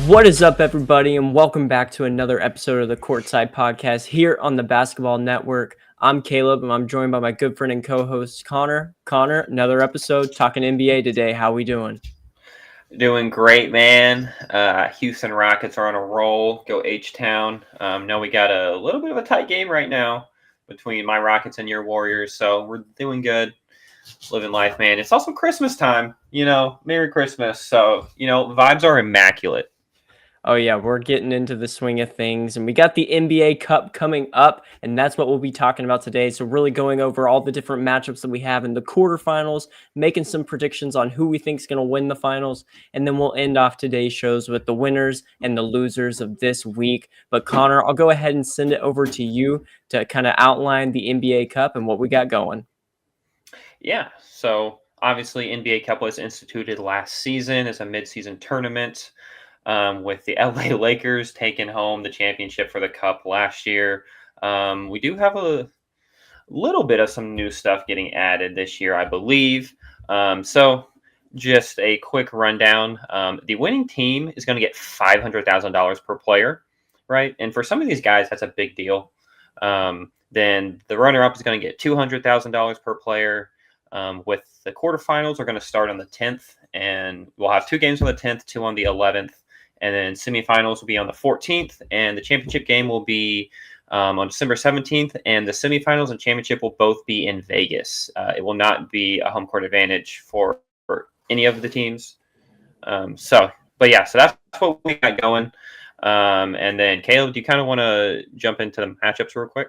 What is up, everybody, and welcome back to another episode of the Courtside podcast here on the Basketball Network. I'm Caleb, and I'm joined by my good friend and co-host Connor. Connor, another episode talking NBA today. How we doing? Doing great, man. Houston Rockets are on a roll. Go H-Town. No, we got a little bit of a tight game right now between my Rockets and your Warriors, so we're doing good. Living life, man. It's also Christmas time, Merry Christmas. So, vibes are immaculate. Oh, yeah, we're getting into the swing of things, and we got the NBA Cup coming up, and that's what we'll be talking about today. So, really going over all the different matchups that we have in the quarterfinals, making some predictions on who we think is going to win the finals, and then we'll end off today's shows with the winners and the losers of this week. But, Connor, I'll go ahead and send it over to you to kind of outline the NBA Cup and what we got going. Yeah, so obviously NBA Cup was instituted last season as a midseason tournament. With the LA Lakers taking home the championship for the Cup last year. We do have a little bit of some new stuff getting added this year, I believe. So just a quick rundown. The winning team is going to get $500,000 per player, right? And for some of these guys, that's a big deal. Then the runner-up is going to get $200,000 per player. With the quarterfinals, are going to start on the 10th, and we'll have 2 games on the 10th, 2 on the 11th. And then semifinals will be on the 14th, and the championship game will be on December 17th, and the semifinals and championship will both be in Vegas. It will not be a home court advantage for any of the teams. So that's what we got going. And then, Caleb, do you kind of want to jump into the matchups real quick?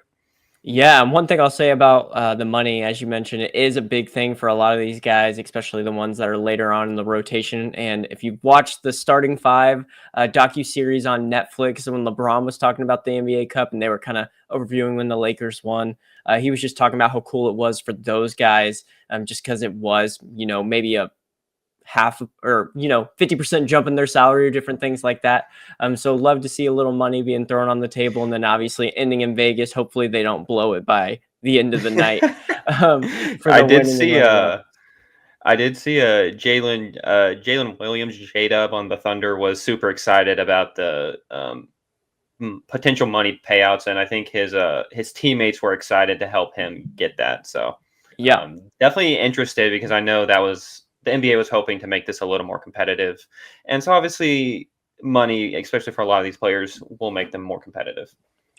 Yeah, and one thing I'll say about the money, as you mentioned, it is a big thing for a lot of these guys, especially the ones that are later on in the rotation. And if you've watched the Starting Five docu-series on Netflix, when LeBron was talking about the NBA Cup and they were kind of overviewing when the Lakers won, he was just talking about how cool it was for those guys, just because it was, maybe a half or 50% jump in their salary or different things like that. So love to see a little money being thrown on the table, and then obviously ending in Vegas. Hopefully they don't blow it by the end of the night. For I the did winning see and I did see Jalen Williams, J-Dub on the Thunder was super excited about the potential money payouts, and I think his teammates were excited to help him get that. So yeah. definitely interested, because I know that was the NBA was hoping to make this a little more competitive, and so obviously money, especially for a lot of these players, will make them more competitive.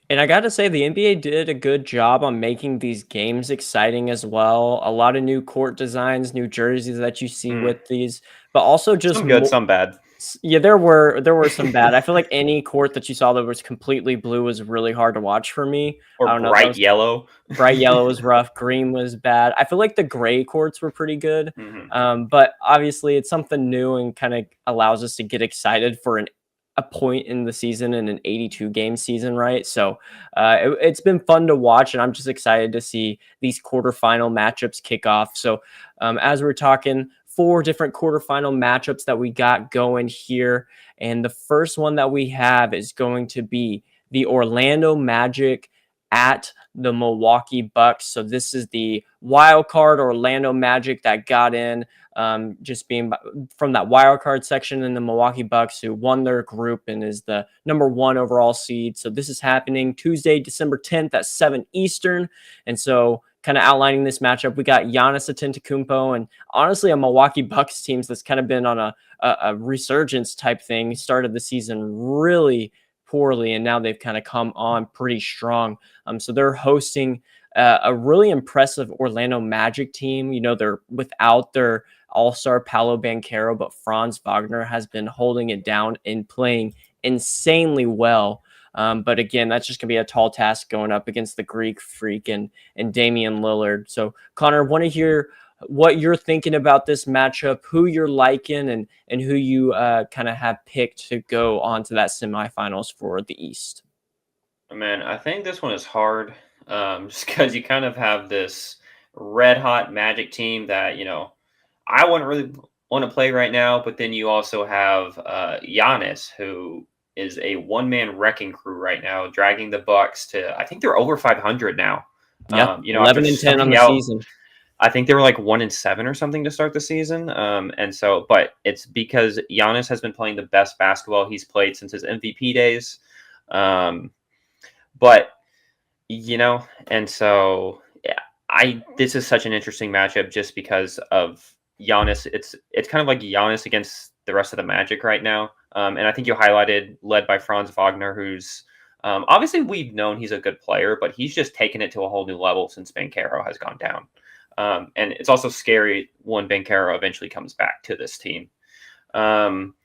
And I got to say, the NBA did a good job on making these games exciting as well. A lot of new court designs, new jerseys that you see with these, but also just some good, some bad. Yeah, there were some bad. I feel like any court that you saw that was completely blue was really hard to watch for me. Or I don't know. bright yellow. Bright yellow was rough. Green was bad. I feel like the gray courts were pretty good. Mm-hmm. But obviously it's something new and kind of allows us to get excited for a point in the season in an 82 game season, right? So it's been fun to watch, and I'm just excited to see these quarterfinal matchups kick off. So as we're talking, 4 different quarterfinal matchups that we got going here, and the first one that we have is going to be the Orlando Magic at the Milwaukee Bucks. So this is the wild card Orlando Magic that got in, just being from that wild card section, in the Milwaukee Bucks, who won their group and is the number 1 overall seed. So this is happening Tuesday, December 10th at 7 Eastern. And so kind of outlining this matchup, we got Giannis Antetokounmpo, and honestly a Milwaukee Bucks team that's kind of been on a resurgence type thing. Started the season really poorly, and now they've kind of come on pretty strong. So they're hosting a really impressive Orlando Magic team. They're without their all-star Paolo Banchero, but Franz Wagner has been holding it down and playing insanely well. But again, that's just going to be a tall task going up against the Greek Freak and Damian Lillard. So, Connor, I want to hear what you're thinking about this matchup, who you're liking, and who you kind of have picked to go on to that semifinals for the East. Man, I think this one is hard, just because you kind of have this red-hot Magic team that, I wouldn't really want to play right now, but then you also have Giannis, who is a one-man wrecking crew right now, dragging the Bucks to, I think they're over 500 now. Yeah, 11 and 10 on the season. I think they were like 1-7 or something to start the season. And so, but it's because Giannis has been playing the best basketball he's played since his MVP days. Um, but and so yeah, I this is such an interesting matchup just because of Giannis. It's kind of like Giannis against the rest of the Magic right now. And I think you highlighted led by Franz Wagner, who's obviously we've known he's a good player, but he's just taken it to a whole new level since Bankero has gone down. And it's also scary when Bankero eventually comes back to this team. Um,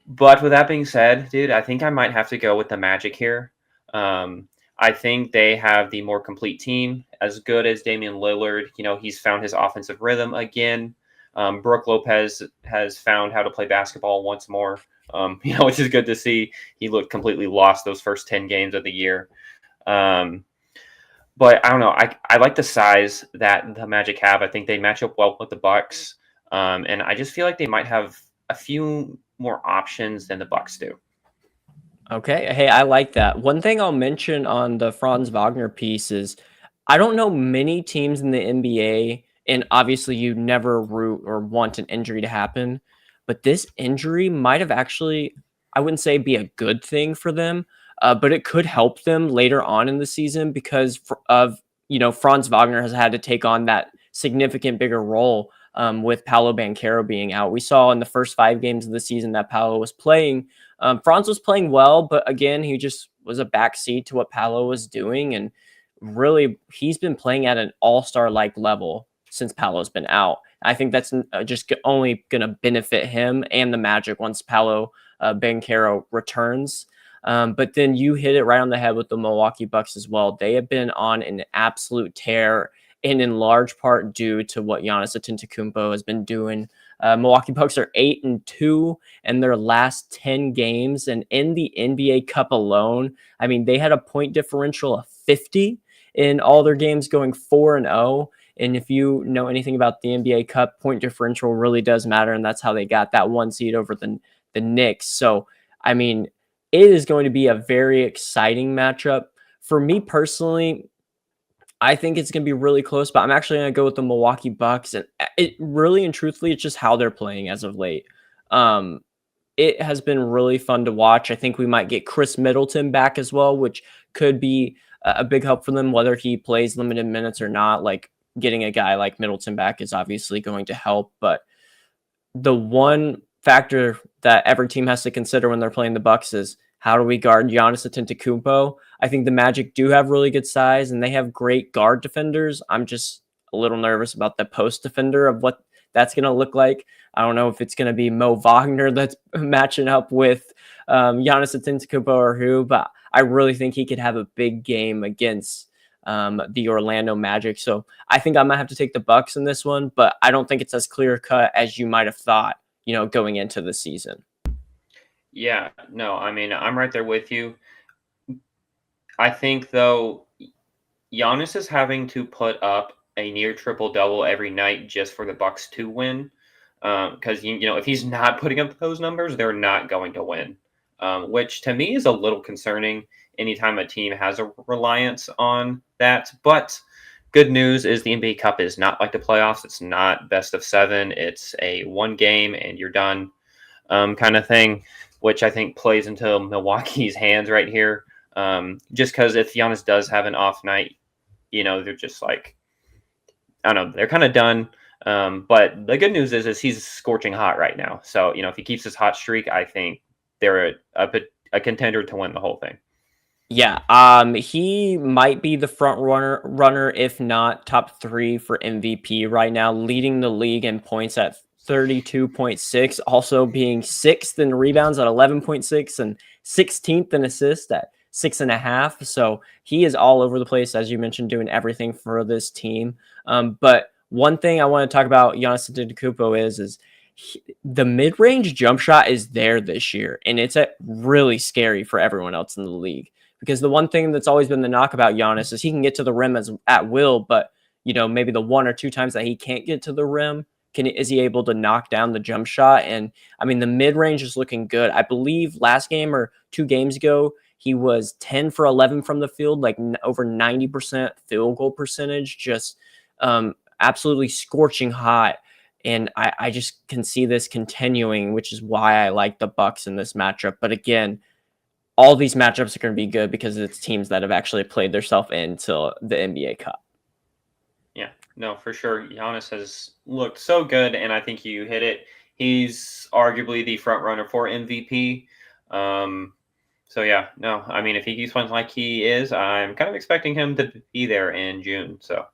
but with that being said, dude, I think I might have to go with the Magic here. I think they have the more complete team, as good as Damian Lillard. He's found his offensive rhythm again. Brooke Lopez has found how to play basketball once more, which is good to see. He looked completely lost those first 10 games of the year. But I don't know. I like the size that the Magic have. I think they match up well with the Bucks, and I just feel like they might have a few more options than the Bucks do. Okay. Hey, I like that. One thing I'll mention on the Franz Wagner piece is I don't know many teams in the NBA, and obviously you never root or want an injury to happen, but this injury might have actually, I wouldn't say be a good thing for them, but it could help them later on in the season because Franz Wagner has had to take on that significant bigger role with Paolo Banchero being out. We saw in the first 5 games of the season that Paolo was playing. Franz was playing well, but again, he just was a backseat to what Paolo was doing. And really, he's been playing at an all-star like level since Paolo's been out. I think that's just only going to benefit him and the Magic once Paolo Banchero returns. But then you hit it right on the head with the Milwaukee Bucks as well. They have been on an absolute tear, and in large part due to what Giannis Antetokounmpo has been doing. Milwaukee Bucks are 8-2 in their last 10 games, and in the NBA Cup alone, I mean, they had a point differential of 50 in all their games, going 4-0. And if you know anything about the NBA Cup, point differential really does matter, and that's how they got that 1 seed over the Knicks. So, I mean, it is going to be a very exciting matchup. For me personally, I think it's going to be really close, but I'm actually going to go with the Milwaukee Bucks. And it really and truthfully, it's just how they're playing as of late. Um, it has been really fun to watch. I think we might get Chris Middleton back as well, which could be a big help for them, whether he plays limited minutes or not. Like getting a guy like Middleton back is obviously going to help. But the one factor that every team has to consider when they're playing the Bucks is how do we guard Giannis Antetokounmpo? I think the Magic do have really good size and they have great guard defenders. I'm just a little nervous about the post defender of what that's going to look like. I don't know if it's going to be Mo Wagner that's matching up with Giannis Antetokounmpo or who, but I really think he could have a big game against the Orlando Magic. So I think I might have to take the Bucks in this one, but I don't think it's as clear cut as you might have thought, going into the season. Yeah, no, I mean, I'm right there with you. I think though, Giannis is having to put up a near triple double every night just for the Bucks to win. Because if he's not putting up those numbers, they're not going to win. Which to me is a little concerning. Anytime a team has a reliance on that, but good news is the NBA Cup is not like the playoffs. It's not best of 7. It's a 1 game and you're done kind of thing, which I think plays into Milwaukee's hands right here. Just because if Giannis does have an off night, they're just like, I don't know, they're kind of done. But the good news is he's scorching hot right now. So, if he keeps his hot streak, I think they're a contender to win the whole thing. Yeah, he might be the front runner, if not top 3 for MVP right now, leading the league in points at 32.6, also being 6th in rebounds at 11.6 and 16th in assists at 6.5. So he is all over the place, as you mentioned, doing everything for this team. But one thing I want to talk about Giannis Antetokounmpo is the mid-range jump shot is there this year, and it's really scary for everyone else in the league. Because the one thing that's always been the knock about Giannis is he can get to the rim at will, but maybe the 1 or 2 times that he can't get to the rim, is he able to knock down the jump shot? And I mean, the mid range is looking good. I believe last game or 2 games ago, he was 10 for 11 from the field, like over 90% field goal percentage. Just absolutely scorching hot. And I just can see this continuing, which is why I like the Bucks in this matchup. But again, all these matchups are going to be good because it's teams that have actually played themselves into the NBA Cup. Yeah, no, for sure. Giannis has looked so good, and I think you hit it. He's arguably the front runner for MVP. So yeah, no, I mean, if he keeps playing like he is, I'm kind of expecting him to be there in June. So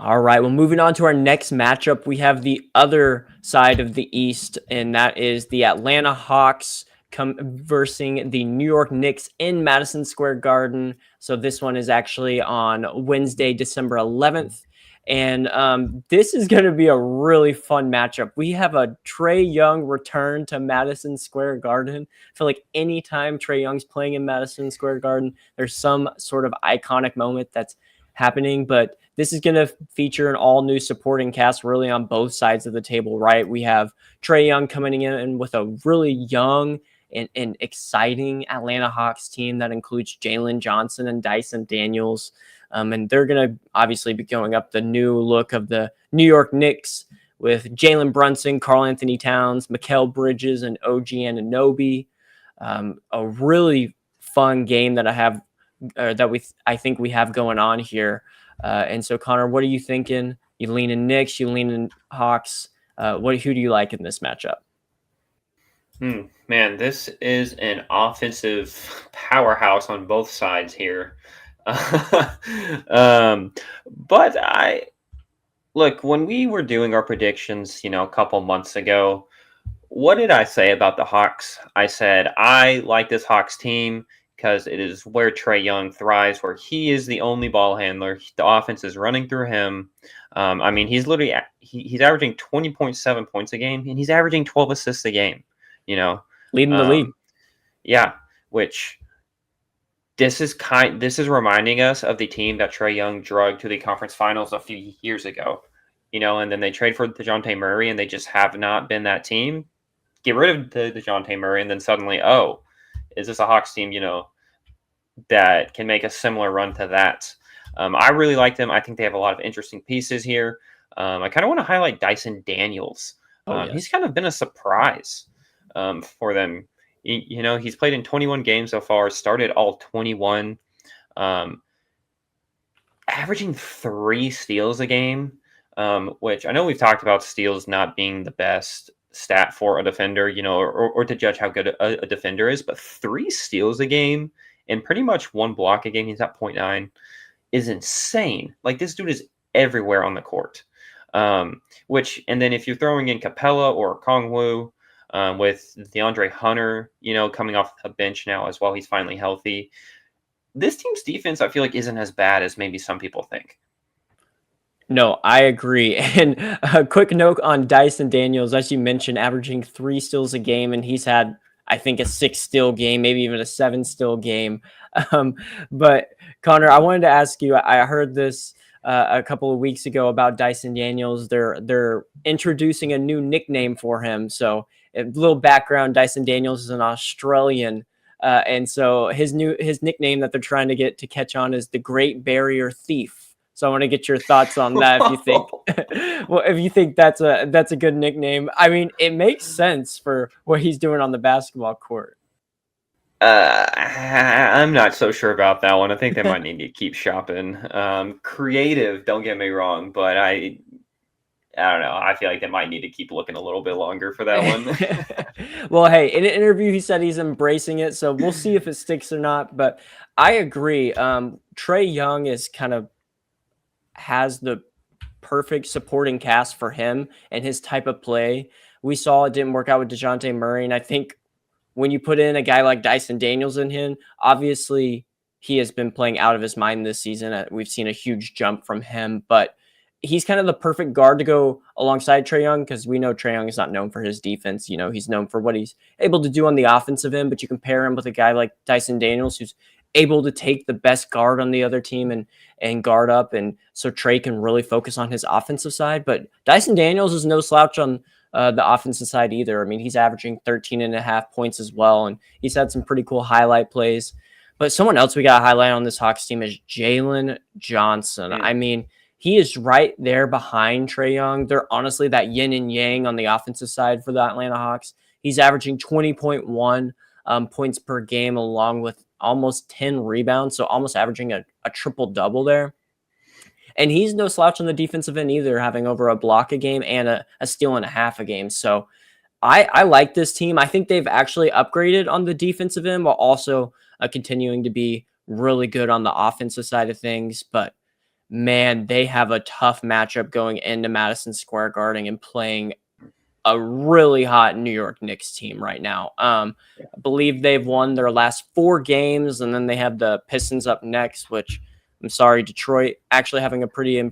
All right. Well, moving on to our next matchup, we have the other side of the East, and that is the Atlanta Hawks versing the New York Knicks in Madison Square Garden. So this one is actually on Wednesday, December 11th. And this is going to be a really fun matchup. We have a Trae Young return to Madison Square Garden. I feel like anytime Trae Young's playing in Madison Square Garden, there's some sort of iconic moment that's happening. But this is going to feature an all new supporting cast really on both sides of the table, right? We have Trae Young coming in with a really young and exciting Atlanta Hawks team that includes Jalen Johnson and Dyson Daniels. And they're going to obviously be going up the new look of the New York Knicks with Jalen Brunson, Karl Anthony Towns, Mikal Bridges, and OG Anunoby. A really fun game that I think we have going on here. And so, Connor, what are you thinking? You leaning Knicks? You leaning Hawks? Who do you like in this matchup? Man, this is an offensive powerhouse on both sides here. um, but I look when we were doing our predictions, a couple months ago. What did I say about the Hawks? I said I like this Hawks team because it is where Trae Young thrives, where he is the only ball handler. The offense is running through him. I mean, he's literally he's averaging 20.7 points a game, and he's averaging 12 assists a game. You know, Leading the league. yeah. Which this is reminding us of the team that Trae Young drugged to the conference finals a few years ago. And then they trade for DeJounte Murray, and they just have not been that team. Get rid of the DeJounte Murray, and then suddenly, oh, is this a Hawks team, that can make a similar run to that? I really like them. I think they have a lot of interesting pieces here. I kind of want to highlight Dyson Daniels. Oh, yes. He's kind of been a surprise for them. He's played in 21 games so far, started all 21, averaging 3 steals a game, which I know we've talked about steals not being the best stat for a defender, or to judge how good a defender is, but 3 steals a game and pretty much 1 block a game, he's at 0.9, is insane. Like, this dude is everywhere on the court. And then if you're throwing in Capella or Kongwu, with DeAndre Hunter, coming off the bench now as well, he's finally healthy. This team's defense, I feel like, isn't as bad as maybe some people think. No, I agree. And a quick note on Dyson Daniels, as you mentioned, averaging 3 steals a game, and he's had, I think, a 6 steal game, maybe even a 7 steal game. But Connor, I wanted to ask you, I heard this a couple of weeks ago about Dyson Daniels. They're introducing a new nickname for him. So a little background: Dyson Daniels is an Australian, and so his nickname that they're trying to get to catch on is the Great Barrier Thief. So I want to get your thoughts on that. If you think, well, if you think that's a good nickname, I mean, it makes sense for what he's doing on the basketball court. I'm not so sure about that one. I think they might need to keep shopping. Creative, don't get me wrong, but I don't know. I feel like they might need to keep looking a little bit longer for that one. Well, hey, in an interview, he said he's embracing it, so we'll see if it sticks or not. But I agree. Trae Young has the perfect supporting cast for him and his type of play. We saw it didn't work out with DeJounte Murray, and I think when you put in a guy like Dyson Daniels in him, obviously he has been playing out of his mind this season. We've seen a huge jump from him, but he's kind of the perfect guard to go alongside Trae Young, because we know Trae Young is not known for his defense. He's known for what he's able to do on the offensive end, but you compare him with a guy like Dyson Daniels, who's able to take the best guard on the other team and guard up. And so Trae can really focus on his offensive side. But Dyson Daniels is no slouch on the offensive side either. I mean, he's averaging 13.5 points as well, and he's had some pretty cool highlight plays. But someone else we got to highlight on this Hawks team is Jalen Johnson. I mean, he is right there behind Trae Young. They're honestly that yin and yang on the offensive side for the Atlanta Hawks. He's averaging 20.1 points per game, along with almost 10 rebounds, so almost averaging a triple double there. And he's no slouch on the defensive end either, having over a block a game and a steal and a half a game. So I like this team. I think they've actually upgraded on the defensive end while also continuing to be really good on the offensive side of things. But man, they have a tough matchup going into Madison Square Garden and playing a really hot New York Knicks team right now. I believe they've won their last 4 games, and then they have the Pistons up next, which I'm sorry, Detroit actually having a pretty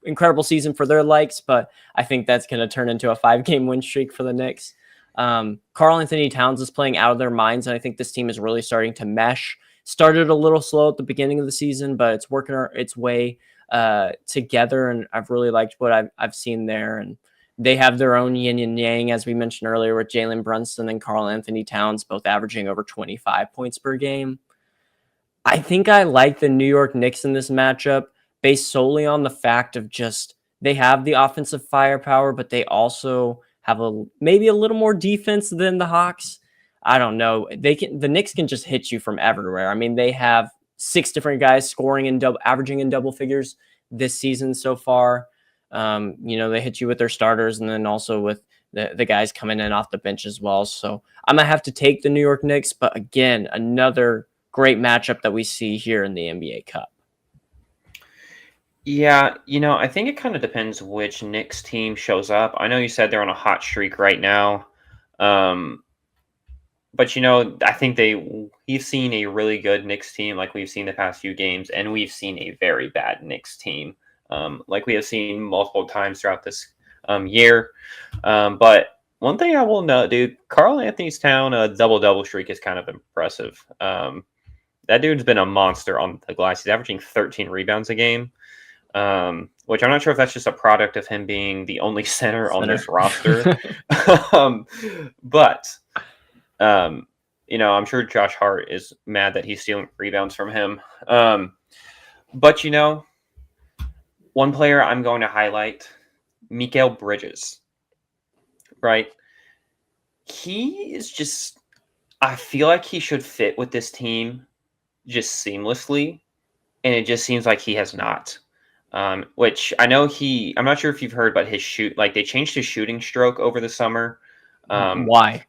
incredible season for their likes, but I think that's going to turn into a 5-game win streak for the Knicks. Karl Anthony Towns is playing out of their minds, and I think this team is really starting to mesh. Started a little slow at the beginning of the season, but it's working its way together, and I've really liked what I've seen there. And they have their own yin and yang, as we mentioned earlier, with Jalen Brunson and Karl Anthony Towns both averaging over 25 points per game. I think I like the New York Knicks in this matchup based solely on the fact of just they have the offensive firepower, but they also have maybe a little more defense than the Hawks. I don't know. The Knicks can just hit you from everywhere. I mean, they have 6 different guys scoring and averaging in double figures this season so far. They hit you with their starters and then also with the guys coming in off the bench as well. So I'm gonna have to take the New York Knicks, but again, another great matchup that we see here in the NBA Cup. Yeah, I think it kind of depends which Knicks team shows up. I know you said they're on a hot streak right now. But I think we've seen a really good Knicks team like we've seen the past few games, and we've seen a very bad Knicks team like we have seen multiple times throughout this year. But one thing I will note, dude, Karl Anthony Towns double streak is kind of impressive. That dude's been a monster on the glass. He's averaging 13 rebounds a game, which I'm not sure if that's just a product of him being the only center on this roster. But I'm sure Josh Hart is mad that he's stealing rebounds from him. But one player I'm going to highlight, Mikal Bridges, right? He is just, I feel like he should fit with this team just seamlessly, and it just seems like he has not. Which I know I'm not sure if you've heard, but they changed his shooting stroke over the summer. Why?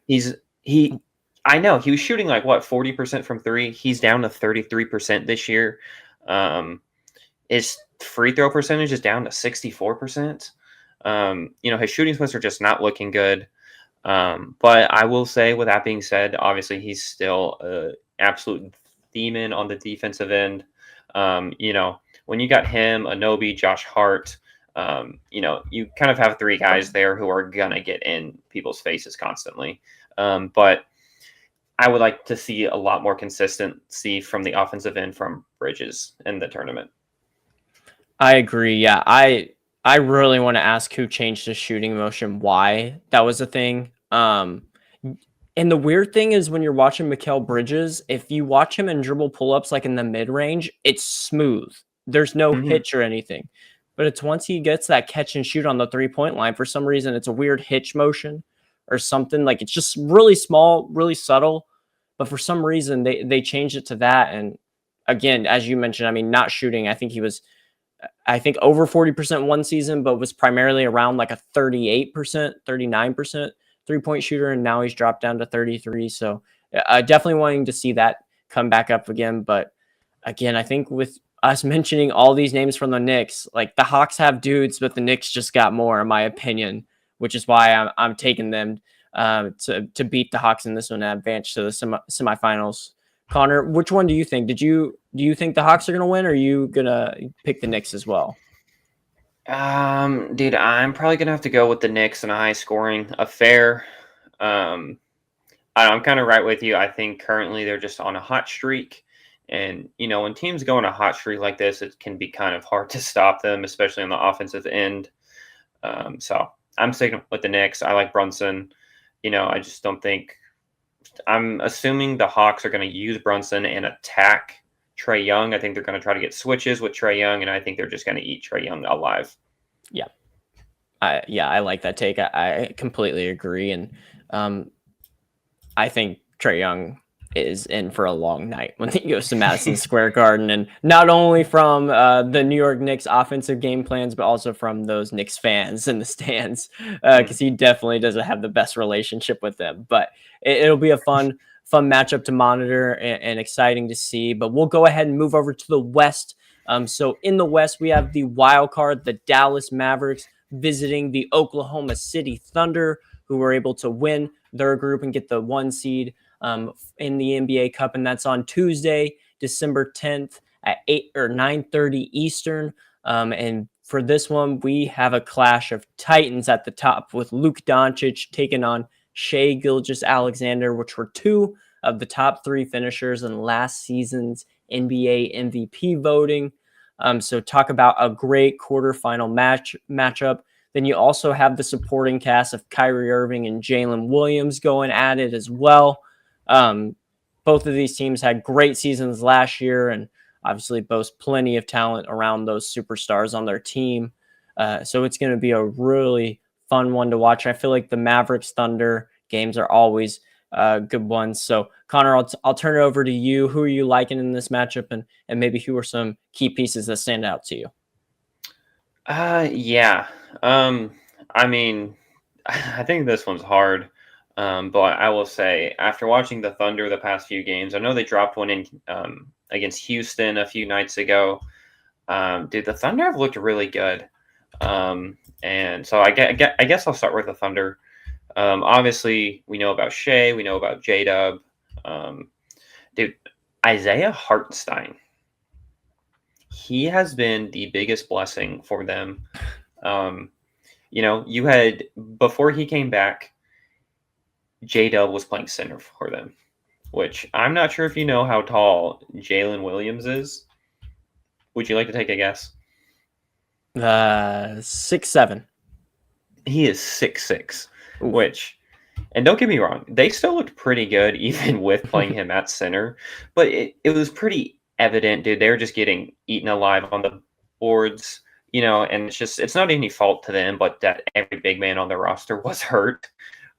I know he was shooting 40% from 3. He's down to 33% this year. His free throw percentage is down to 64%. His shooting splits are just not looking good. But I will say, with that being said, obviously he's still an absolute demon on the defensive end. When you got him, Anobi, Josh Hart, you kind of have 3 guys there who are gonna get in people's faces constantly. But I would like to see a lot more consistency from the offensive end from Bridges in the tournament. I agree. Yeah, I really want to ask who changed his shooting motion, why that was a thing. And the weird thing is when you're watching Mikal Bridges, if you watch him in dribble pull-ups in the mid-range, it's smooth. There's no hitch or anything. But it's once he gets that catch and shoot on the 3-point line, for some reason it's a weird hitch motion or something. It's just really small, really subtle. But for some reason they changed it to that. And again, as you mentioned, I mean, not shooting, I think he was over 40% one season, but was primarily around a 38%, 39% 3-point shooter. And now he's dropped down to 33. So definitely wanting to see that come back up again. But again, I think with us mentioning all these names from the Knicks, the Hawks have dudes, but the Knicks just got more, in my opinion, which is why I'm taking them to beat the Hawks in this one and advance to the semifinals. Connor, which one do you think? Do you think the Hawks are going to win, or are you going to pick the Knicks as well? Dude, I'm probably going to have to go with the Knicks in a high-scoring affair. I'm kind of right with you. I think currently they're just on a hot streak. And, when teams go on a hot streak like this, it can be kind of hard to stop them, especially on the offensive end. So I'm sticking with the Knicks. I like Brunson. I just don't think – I'm assuming the Hawks are going to use Brunson and attack Trae Young. I think they're going to try to get switches with Trae Young, and I think they're just going to eat Trae Young alive. Yeah. I like that take. I completely agree. And I think Trae Young is in for a long night when he goes to Madison Square Garden, and not only from the New York Knicks offensive game plans, but also from those Knicks fans in the stands, because he definitely doesn't have the best relationship with them. But it'll be a fun matchup to monitor and exciting to see. But we'll go ahead and move over to the West. So in the West, we have the wild card, the Dallas Mavericks visiting the Oklahoma City Thunder, who were able to win their group and get the 1 seed in the NBA Cup, and that's on Tuesday, December 10th at 8 or 9:30 Eastern. And for this one, we have a clash of titans at the top with Luke Doncic taking on Shai Gilgeous-Alexander, which were two of the top three finishers in last season's NBA MVP voting. So talk about a great quarterfinal matchup. Then you also have the supporting cast of Kyrie Irving and Jalen Williams going at it as well. Both of these teams had great seasons last year and obviously boast plenty of talent around those superstars on their team. So it's going to be a really fun one to watch. I feel like the Mavericks Thunder games are always good ones. So Connor, I'll turn it over to you. Who are you liking in this matchup, and maybe who are some key pieces that stand out to you? Yeah. I mean, I think this one's hard. But I will say, after watching the Thunder the past few games, I know they dropped one in against Houston a few nights ago. Dude, the Thunder have looked really good. And so I guess I'll start with the Thunder. Obviously, we know about Shea, we know about J-Dub. Dude, Isaiah Hartenstein. He has been the biggest blessing for them. You had, before he came back, J-Dub was playing center for them, which I'm not sure if you know how tall Jalen Williams is. Would you like to take a guess? 6'7". He is 6'6", which, and don't get me wrong, they still looked pretty good even with playing him at center, but it was pretty evident, dude. They were just getting eaten alive on the boards, and it's not any fault to them, but that every big man on the roster was hurt.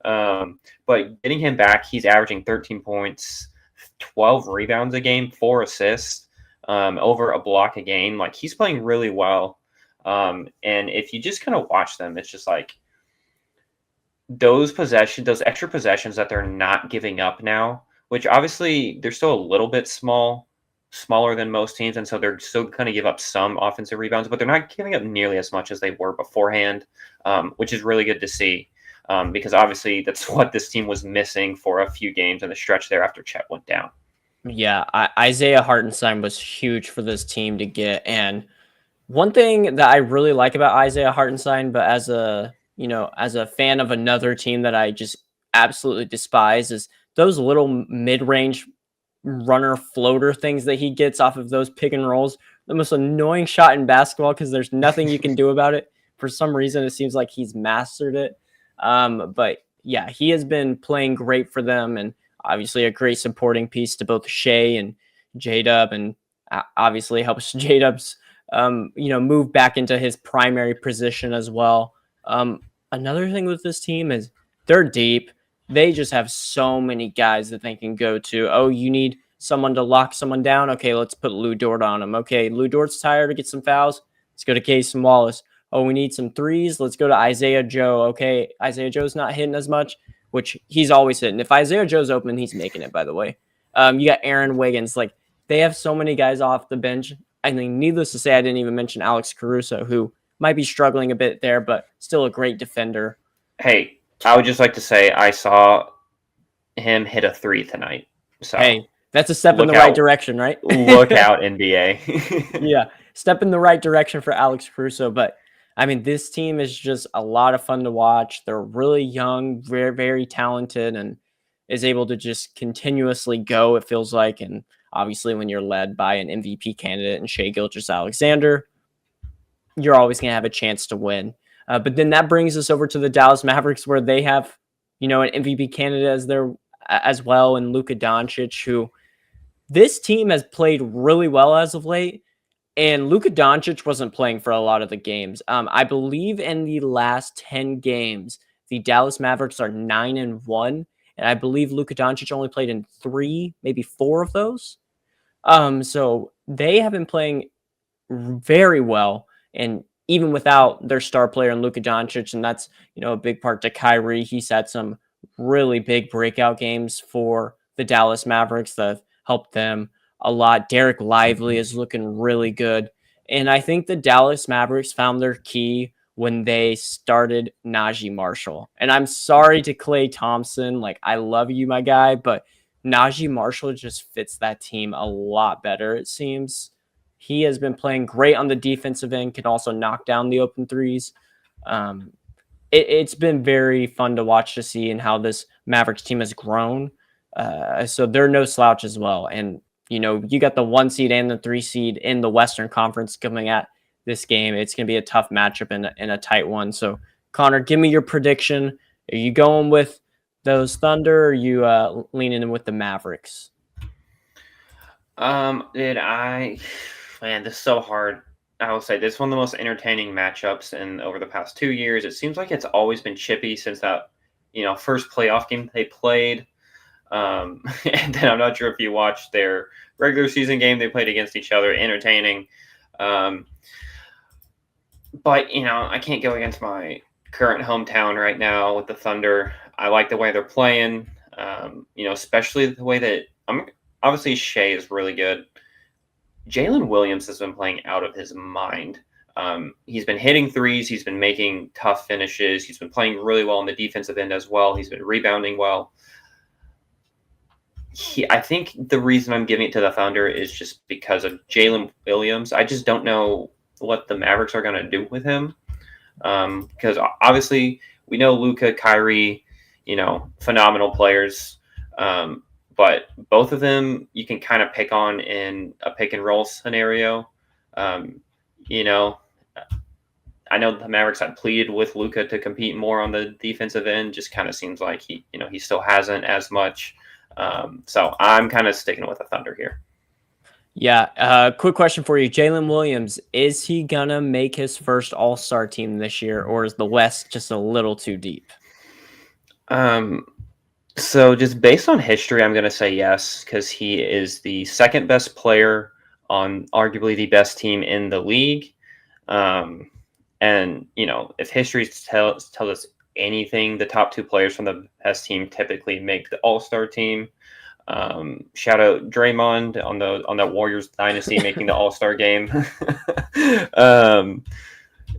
But getting him back, he's averaging 13 points, 12 rebounds a game, 4 assists, over a block a game. Like, he's playing really well. And if you just kind of watch them, it's just like those extra possessions that they're not giving up now, which obviously they're still a little bit smaller than most teams, and so they're still going to give up some offensive rebounds, but they're not giving up nearly as much as they were beforehand, which is really good to see. Because obviously that's what this team was missing for a few games in the stretch there after Chet went down. Yeah, Isaiah Hartenstein was huge for this team to get. And one thing that I really like about Isaiah Hartenstein, but as a fan of another team that I just absolutely despise, is those little mid-range runner floater things that he gets off of those pick and rolls. The most annoying shot in basketball because there's nothing you can do about it. For some reason, it seems like he's mastered it. But yeah, he has been playing great for them, and obviously a great supporting piece to both Shea and J-Dub, and obviously helps J-Dub's move back into his primary position as well. Another thing with this team is they're deep. They just have so many guys that they can go to. Oh, you need someone to lock someone down? Okay, let's put Lou Dort on him. Okay, Lou Dort's tired to get some fouls. Let's go to Casey Wallace. Oh, we need some threes. Let's go to Isaiah Joe. Okay, Isaiah Joe's not hitting as much, which he's always hitting. If Isaiah Joe's open, he's making it, by the way. You got Aaron Wiggins. Like, they have so many guys off the bench. I mean, needless to say, I didn't even mention Alex Caruso, who might be struggling a bit there, but still a great defender. Hey, I would just like to say I saw him hit a 3 tonight. So hey, that's a step in the right direction, right? Look out, NBA. Yeah, step in the right direction for Alex Caruso, but I mean, this team is just a lot of fun to watch. They're really young, very, very talented, and is able to just continuously go, it feels like. And obviously, when you're led by an MVP candidate and Shai Gilgeous-Alexander, you're always going to have a chance to win. But then that brings us over to the Dallas Mavericks, where they have, an MVP candidate as well, and Luka Doncic, who this team has played really well as of late, and Luka Doncic wasn't playing for a lot of the games. I believe in the last 10 games, the Dallas Mavericks are 9-1, and I believe Luka Doncic only played in 3, maybe 4 of those. So they have been playing very well, and even without their star player and Luka Doncic, and that's a big part to Kyrie. He's had some really big breakout games for the Dallas Mavericks that helped them a lot. Derek Lively is looking really good, and I think the Dallas Mavericks found their key when they started Najee Marshall. And I'm sorry to Klay Thompson, like I love you, my guy, but Najee Marshall just fits that team a lot better, it seems. He has been playing great on the defensive end, can also knock down the open threes. Um, it's been very fun to watch to see and how this Mavericks team has grown. So they're no slouch as well. And, you got the 1 seed and the 3 seed in the Western Conference coming at this game. It's going to be a tough matchup and a tight one. So, Connor, give me your prediction. Are you going with those Thunder, or are you leaning in with the Mavericks? Man, this is so hard. I will say this is one of the most entertaining matchups in over the past 2 years. It seems like it's always been chippy since that, first playoff game they played. And then I'm not sure if you watched their regular season game they played against each other. Entertaining. But I can't go against my current hometown right now with the Thunder. I like the way they're playing. Especially the way that obviously Shea is really good. Jalen Williams has been playing out of his mind. He's been hitting threes. He's been making tough finishes. He's been playing really well on the defensive end as well. He's been rebounding well. I think the reason I'm giving it to the Thunder is just because of Jalen Williams. I just don't know what the Mavericks are going to do with him. Because obviously we know Luka, Kyrie, phenomenal players. But both of them you can kind of pick on in a pick and roll scenario. You know, I know the Mavericks had pleaded with Luka to compete more on the defensive end. Just kind of seems like he still hasn't as much. So I'm kind of sticking with the Thunder here. Yeah. Quick question for you. Jalen Williams, is he going to make his first All-Star team this year, or is the West just a little too deep? So just based on history, I'm going to say yes, because he is the second best player on arguably the best team in the league. And, if history tells us anything, the top two players from the best team typically make the All-Star team. Shout out Draymond on the Warriors dynasty making the All-Star game.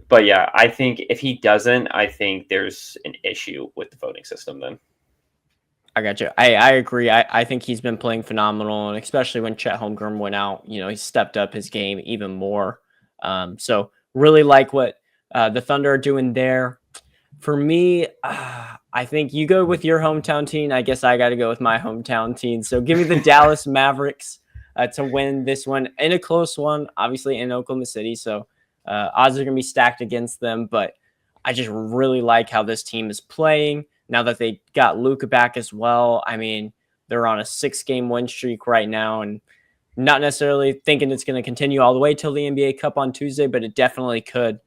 But yeah, I think if he doesn't, I think there's an issue with the voting system then. I got you. I agree. I think he's been playing phenomenal, and especially when Chet Holmgren went out, he stepped up his game even more. So really like what the Thunder are doing there. For me, I think you go with your hometown team. I guess I got to go with my hometown team. So give me the Dallas Mavericks to win this one in a close one, obviously in Oklahoma City. So odds are going to be stacked against them, but I just really like how this team is playing. Now that they got Luka back as well, I mean, they're on a 6-game win streak right now, and not necessarily thinking it's going to continue all the way till the NBA Cup on Tuesday, but it definitely could.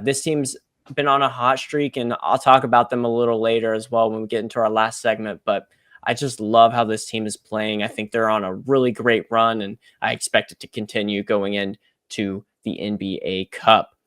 This team's been on a hot streak, and I'll talk about them a little later as well when we get into our last segment, but I just love how this team is playing. I think they're on a really great run, and I expect it to continue going into the NBA Cup.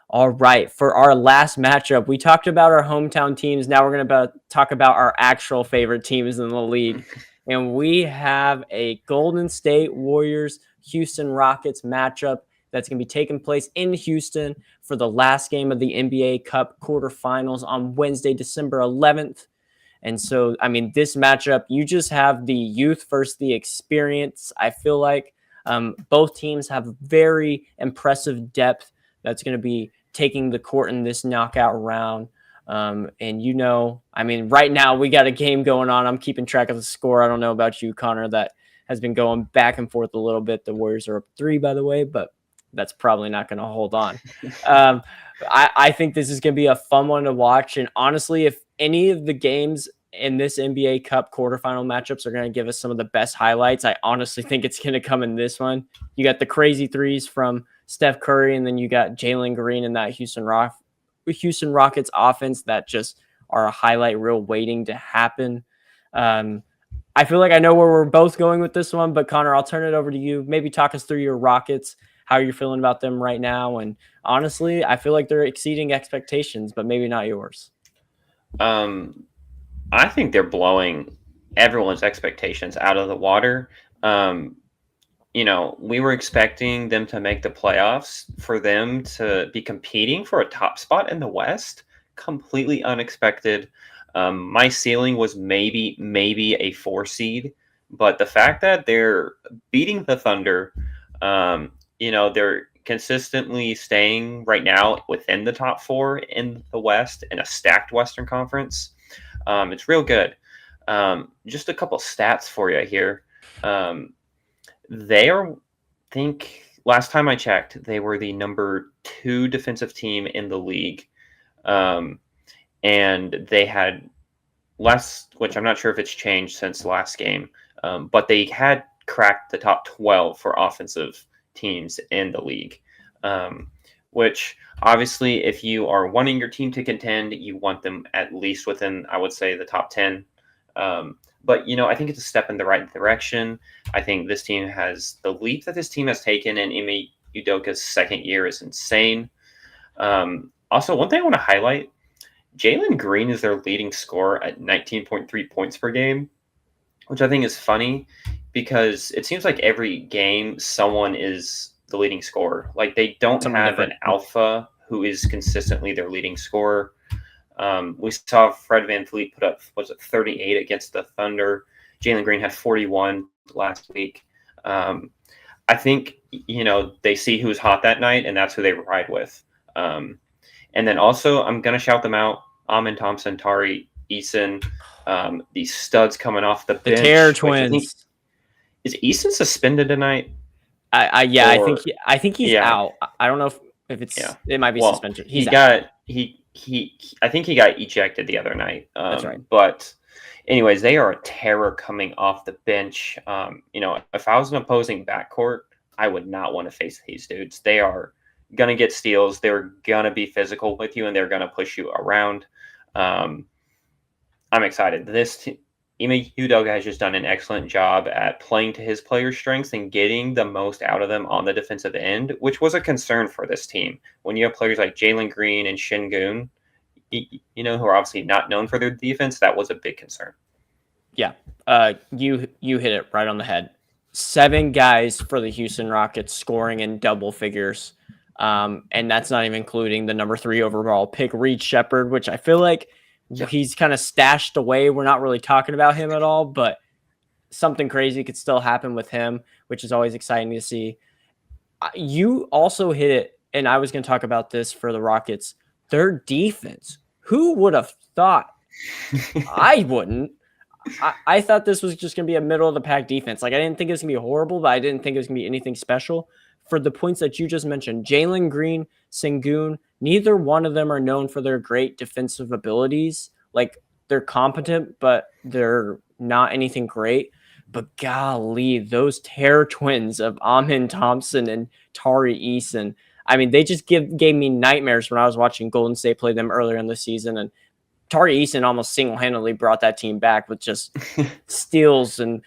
All right, for our last matchup, we talked about our hometown teams. Now we're going to talk about our actual favorite teams in the league. And we have a Golden State Warriors Houston Rockets matchup that's going to be taking place in Houston for the last game of the NBA Cup Quarterfinals on Wednesday, December 11th. And so, I mean, this matchup, you just have the youth versus the experience. I feel like both teams have very impressive depth that's going to be taking the court in this knockout round. And I mean, right now we got a game going on. I'm keeping track of the score. I don't know about you, Connor. That has been going back and forth a little bit. The Warriors are up 3, by the way, but that's probably not going to hold on. I think this is going to be a fun one to watch. And honestly, if any of the games in this NBA Cup quarterfinal matchups are going to give us some of the best highlights. I honestly think it's going to come in this one. You got the crazy threes from Steph Curry, and then you got Jalen Green and that Houston Rockets offense that just are a highlight reel waiting to happen. I feel like I know where we're both going with this one, but Connor, I'll turn it over to you. Maybe talk us through your Rockets, how you're feeling about them right now. And honestly, I feel like they're exceeding expectations, but maybe not yours. I think they're blowing everyone's expectations out of the water. We were expecting them to make the playoffs, for them to be competing for a top spot in the West. Completely unexpected. My ceiling was maybe a 4 seed, but the fact that they're beating the Thunder, they're consistently staying right now within the top 4 in the West in a stacked Western Conference. It's real good. Just a couple stats for you here. They are, I think, last time I checked, they were the number 2 defensive team in the league. And they had less, which I'm not sure if it's changed since the last game, but they had cracked the top 12 for offensive teams in the league, which obviously, if you are wanting your team to contend, you want them at least within, I would say, the top 10. But, I think it's a step in the right direction. I think this team has the leap that this team has taken in Ime Udoka's second year is insane. Also, one thing I want to highlight, Jalen Green is their leading scorer at 19.3 points per game, which I think is funny because it seems like every game someone is the leading scorer. Like, they don't have an alpha who is consistently their leading scorer. We saw Fred VanVleet put up, 38 against the Thunder. Jalen Green had 41 last week. I think, they see who's hot that night, and that's who they ride with. And then also, I'm going to shout them out. Amin Thompson, Tari Eason, these studs coming off the bench. The Terror Twins. Is Eason suspended tonight? I think he's out. I don't know if it's it might be suspension. I think he got ejected the other night. That's right. But anyways, they are a terror coming off the bench. If I was an opposing backcourt, I would not want to face these dudes. They are going to get steals. They're going to be physical with you, and they're going to push you around. I'm excited. Ime Udoka has just done an excellent job at playing to his players' strengths and getting the most out of them on the defensive end, which was a concern for this team. When you have players like Jalen Green and Şengün, who are obviously not known for their defense, that was a big concern. Yeah, you hit it right on the head. 7 guys for the Houston Rockets scoring in double figures, and that's not even including the number 3 overall pick, Reed Shepherd, which I feel like he's kind of stashed away. We're not really talking about him at all, but something crazy could still happen with him, which is always exciting to see. You also hit it, and I was going to talk about this for the Rockets. Their defense. Who would have thought? I wouldn't. I thought this was just going to be a middle-of-the-pack defense. Like, I didn't think it was going to be horrible, but I didn't think it was going to be anything special. For the points that you just mentioned, Jalen Green, Şengün, neither one of them are known for their great defensive abilities. Like, they're competent, but they're not anything great. But golly, those Terror Twins of Amin Thompson and Tari Eason, I mean, they just gave me nightmares when I was watching Golden State play them earlier in the season. And Tari Eason almost single-handedly brought that team back with just steals and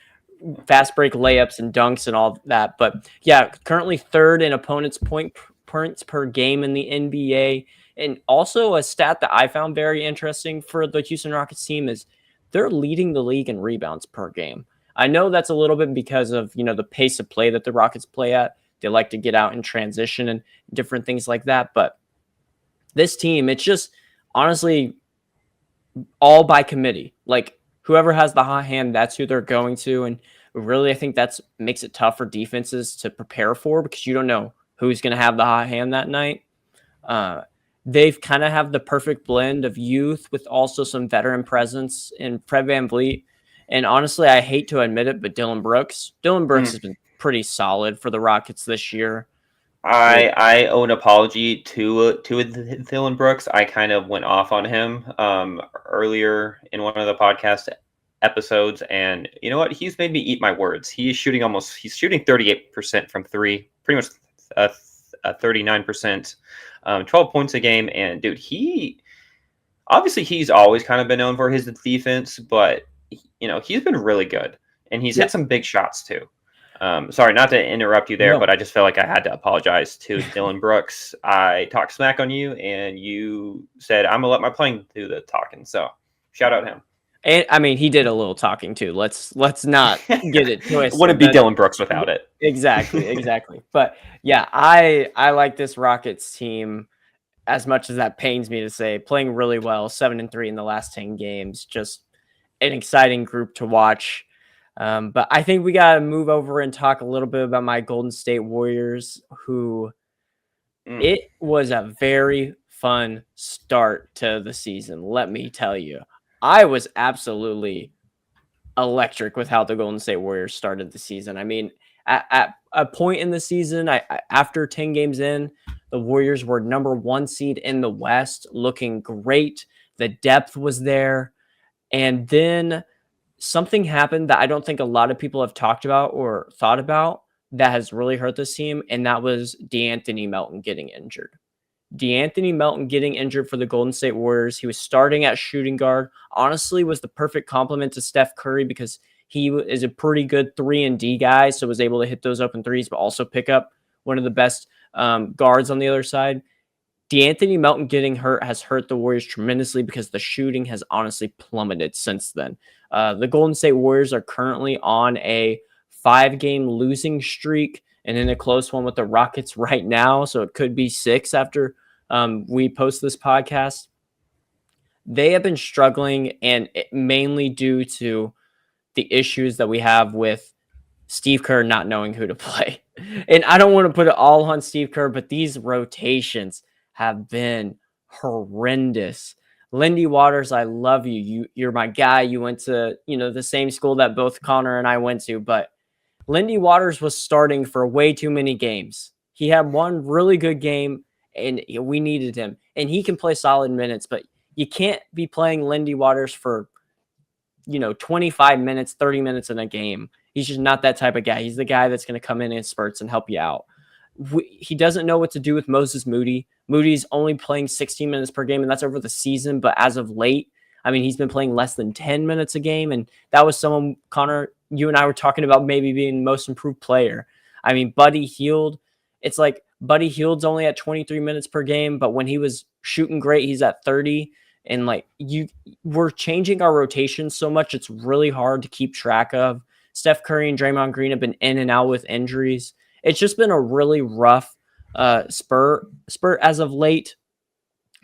fast break layups and dunks and all that. But yeah, currently 3rd in opponents' points per game in the NBA. And also a stat that I found very interesting for the Houston Rockets team is they're leading the league in rebounds per game. I know that's a little bit because of, the pace of play that the Rockets play at. They like to get out in transition and different things like that. But this team, it's just honestly all by committee. Like, whoever has the hot hand, that's who they're going to. And really, I think that's makes it tough for defenses to prepare for because you don't know who's going to have the hot hand that night. They've kind of have the perfect blend of youth with also some veteran presence in Fred VanVleet. And honestly, I hate to admit it, but Dylan Brooks has been pretty solid for the Rockets this year. I owe an apology to Dylan Brooks. I kind of went off on him earlier in one of the podcast episodes, and you know what? He's made me eat my words. He's shooting 38% from three, pretty much 39%, 12 points a game, and dude, he's always kind of been known for his defense, but he's been really good, and he's Yeah. hit some big shots too. Sorry, not to interrupt you there, No. but I just felt like I had to apologize to Dylan Brooks. I talked smack on you, and you said I'm gonna let my playing do the talking. So shout out him. And I mean, he did a little talking too. Let's not get it It wouldn't twisted. be That Dylan Brooks without it. exactly. But yeah, I like this Rockets team as much as that pains me to say. Playing really well, 7-3 in the last 10 games. Just an exciting group to watch. But I think we got to move over and talk a little bit about my Golden State Warriors, who Mm. it was a very fun start to the season. Let me tell you, I was absolutely electric with how the Golden State Warriors started the season. I mean, at a point in the season, after 10 games in, the Warriors were number 1 seed in the West, looking great. The depth was there. And then something happened that I don't think a lot of people have talked about or thought about that has really hurt this team, and that was De'Anthony Melton getting injured. De'Anthony Melton getting injured for the Golden State Warriors. He was starting at shooting guard. Honestly, was the perfect complement to Steph Curry because he is a pretty good 3-and-D guy, so was able to hit those open threes, but also pick up one of the best guards on the other side. De'Anthony Melton getting hurt has hurt the Warriors tremendously because the shooting has honestly plummeted since then. The Golden State Warriors are currently on a 5-game losing streak and in a close one with the Rockets right now. So it could be 6 after we post this podcast. They have been struggling, and mainly due to the issues that we have with Steve Kerr not knowing who to play. And I don't want to put it all on Steve Kerr, but these rotations have been horrendous. Lindy Waters, I love you. You're my guy. You went to, the same school that both Connor and I went to, but Lindy Waters was starting for way too many games. He had one really good game and we needed him. And he can play solid minutes, but you can't be playing Lindy Waters for 25 minutes, 30 minutes in a game. He's just not that type of guy. He's the guy that's going to come in spurts and help you out. He doesn't know what to do with Moses Moody. Moody's only playing 16 minutes per game, and that's over the season. But as of late, I mean, he's been playing less than 10 minutes a game. And that was someone, Connor, you and I were talking about maybe being the most improved player. I mean, Buddy Hield, it's like Buddy Hield's only at 23 minutes per game, but when he was shooting great, he's at 30. And we're changing our rotation so much, it's really hard to keep track of. Steph Curry and Draymond Green have been in and out with injuries. It's just been a really rough spurt as of late.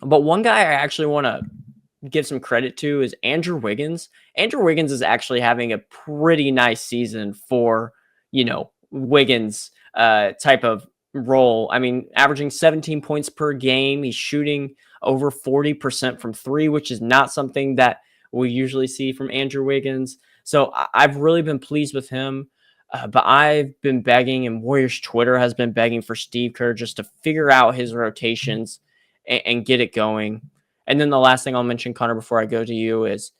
But one guy I actually want to give some credit to is Andrew Wiggins. Andrew Wiggins is actually having a pretty nice season for, Wiggins type of role. I mean, averaging 17 points per game. He's shooting over 40% from 3, which is not something that we usually see from Andrew Wiggins. So I've really been pleased with him. But I've been begging, and Warriors Twitter has been begging for Steve Kerr just to figure out his rotations and get it going. And then the last thing I'll mention, Connor, before I go to you is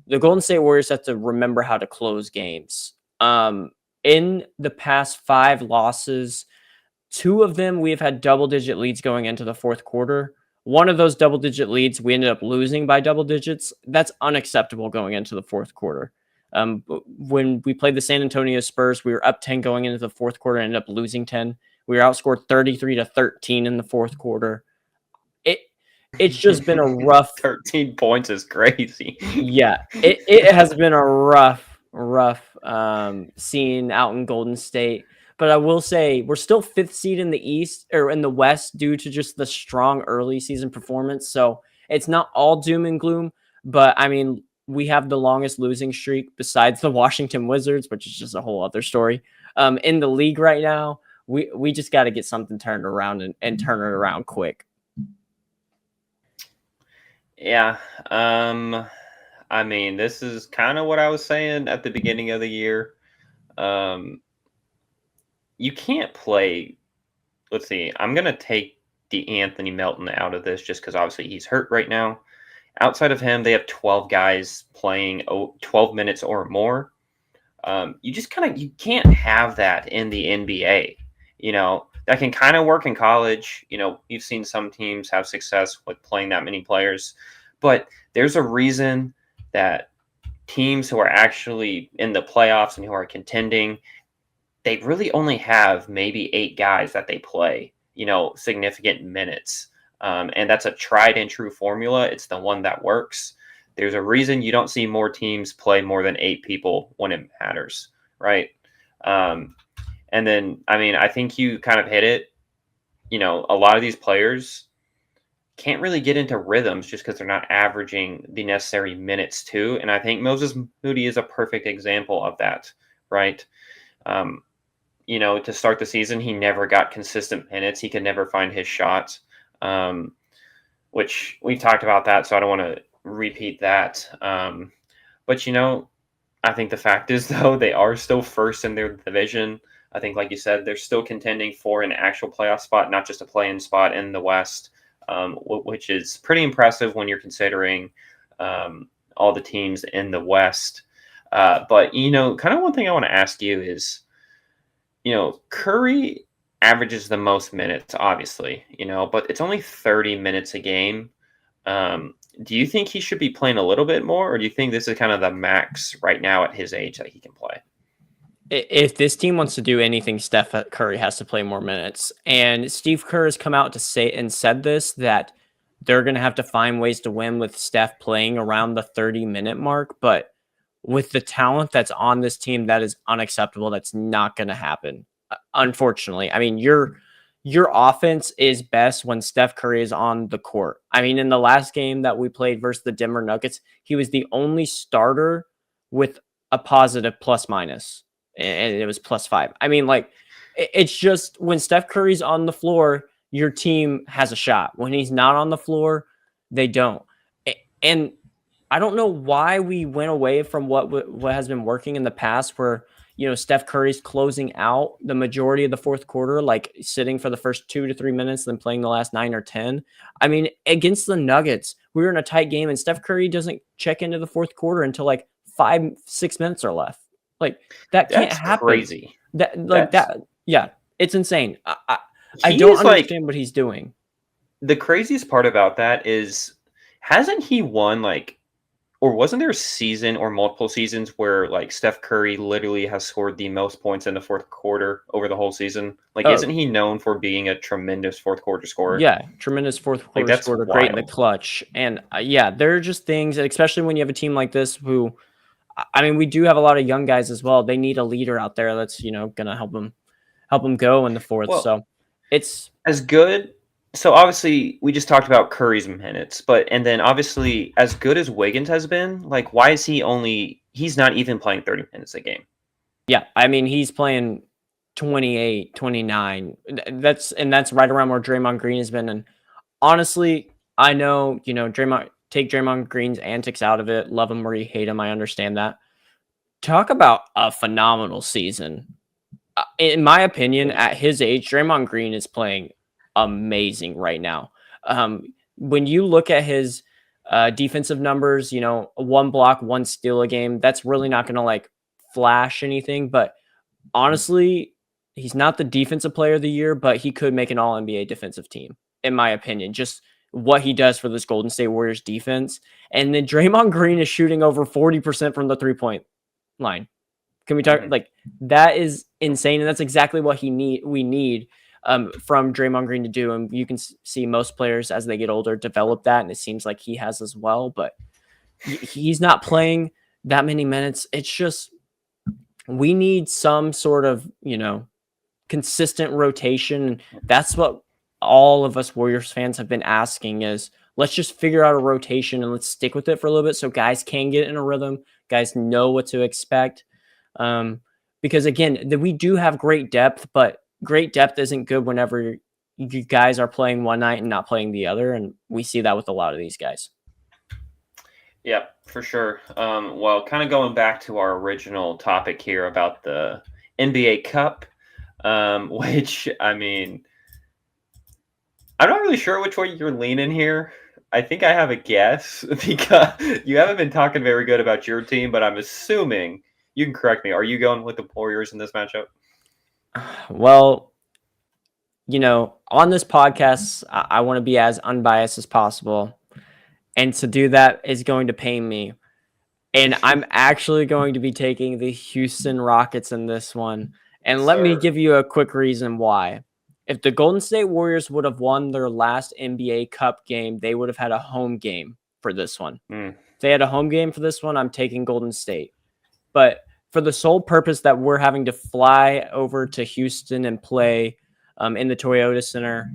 the Golden State Warriors have to remember how to close games. In the past 5 losses, 2 of them we have had double-digit leads going into the fourth quarter. One of those double-digit leads we ended up losing by double digits. That's unacceptable going into the fourth quarter. When we played the San Antonio Spurs, we were up 10 going into the fourth quarter and ended up losing 10. We were outscored 33-13 in the fourth quarter. It's just been a rough 13 points is crazy. Yeah, it has been a rough scene out in Golden State. But I will say we're still 5th seed in the East or in the West due to just the strong early season performance. So it's not all doom and gloom. But I mean, we have the longest losing streak besides the Washington Wizards, which is just a whole other story. In the league right now, we just got to get something turned around and turn it around quick. Yeah. I mean, this is kind of what I was saying at the beginning of the year. You can't play let's see. I'm gonna take the Anthony Melton out of this just because obviously he's hurt right now. Outside of him, they have 12 guys playing 12 minutes or more. You just kind of you can't have that in the NBA. That can kind of work in college. You've seen some teams have success with playing that many players, but there's a reason that teams who are actually in the playoffs and who are contending, they really only have maybe 8 guys that they play, significant minutes. And that's a tried and true formula. It's the one that works. There's a reason you don't see more teams play more than 8 people when it matters, right? And then, I mean, I think you kind of hit it. A lot of these players can't really get into rhythms just because they're not averaging the necessary minutes too. And I think Moses Moody is a perfect example of that, right? Um, to start the season, he never got consistent minutes. He could never find his shots, which we've talked about that, so I don't want to repeat that. But, I think the fact is, though, they are still first in their division. I think, like you said, they're still contending for an actual playoff spot, not just a play-in spot in the West, which is pretty impressive when you're considering all the teams in the West. But, kind of one thing I want to ask you is, Curry averages the most minutes, obviously, but it's only 30 minutes a game. Do you think he should be playing a little bit more, or do you think this is kind of the max right now at his age that he can play? If this team wants to do anything, Steph Curry has to play more minutes. And Steve Kerr has come out to say and said this, that they're going to have to find ways to win with Steph playing around the 30-minute mark. But with the talent that's on this team, that is unacceptable. That's not going to happen. Unfortunately, I mean, your offense is best when Steph Curry is on the court. I mean, in the last game that we played versus the Denver Nuggets, he was the only starter with a positive plus minus, and it was +5. I mean, like, it's just when Steph Curry's on the floor, your team has a shot. When he's not on the floor, they don't. And I don't know why we went away from what has been working in the past, where Steph Curry's closing out the majority of the fourth quarter, like sitting for the first 2 to 3 minutes, then playing the last 9 or 10. I mean, against the Nuggets, we were in a tight game, and Steph Curry doesn't check into the fourth quarter until like 5-6 minutes are left. Like, that can't That's happen. crazy. Yeah, it's insane. I He don't is like understand what he's doing. the craziest part about that is, hasn't he won like, or wasn't there a season or multiple seasons where like Steph Curry literally has scored the most points in the fourth quarter over the whole season? Like, Oh, isn't he known for being a tremendous fourth quarter scorer? yeah, tremendous fourth Like, quarter that's scorer, great in the wild. clutch. And yeah, there are just things, especially when you have a team like this who, I mean, we do have a lot of young guys as well. They need a leader out there that's, going to help them go in the fourth. Well, So it's as good. So obviously, we just talked about Curry's minutes, and then obviously, as good as Wiggins has been, like, why is he's not even playing 30 minutes a game? yeah, I mean, he's playing 28, 29. That's right around where Draymond Green has been. And honestly, I know, take Draymond Green's antics out of it. Love him or you hate him. I understand that. Talk about a phenomenal season. In my opinion, Yeah. at his age, Draymond Green is playing amazing right now. When you look at his defensive numbers, 1 block, 1 steal a game, that's really not going to like flash anything. But honestly, he's not the defensive player of the year, but he could make an all NBA defensive team, in my opinion. Just what he does for this Golden State Warriors defense. And then Draymond Green is shooting over 40% from the 3-point line. Can we talk Mhm. like that is insane, and that's exactly what we need from Draymond Green to do. And you can see most players as they get older develop that, and it seems like he has as well. But he's not playing that many minutes. It's just we need some sort of consistent rotation. That's what all of us Warriors fans have been asking is let's just figure out a rotation and let's stick with it for a little bit so guys can get in a rhythm, guys know what to expect. Because again, we do have great depth, but great depth isn't good whenever you guys are playing one night and not playing the other. And we see that with a lot of these guys. Yeah, for sure. Well, kind of going back to our original topic here about the NBA Cup, which, I mean, I'm not really sure which way you're leaning here. I think I have a guess because you haven't been talking very good about your team, but I'm assuming you can correct me. Are you going with the Warriors in this matchup? Well, on this podcast, I want to be as unbiased as possible. And to do that is going to pain me. And I'm actually going to be taking the Houston Rockets in this one. And let me Sir. give you a quick reason why. If the Golden State Warriors would have won their last NBA Cup game, they would have had a home game for this one. Mm. If they had a home game for this one, I'm taking Golden State. But for the sole purpose that we're having to fly over to Houston and play in the Toyota Center,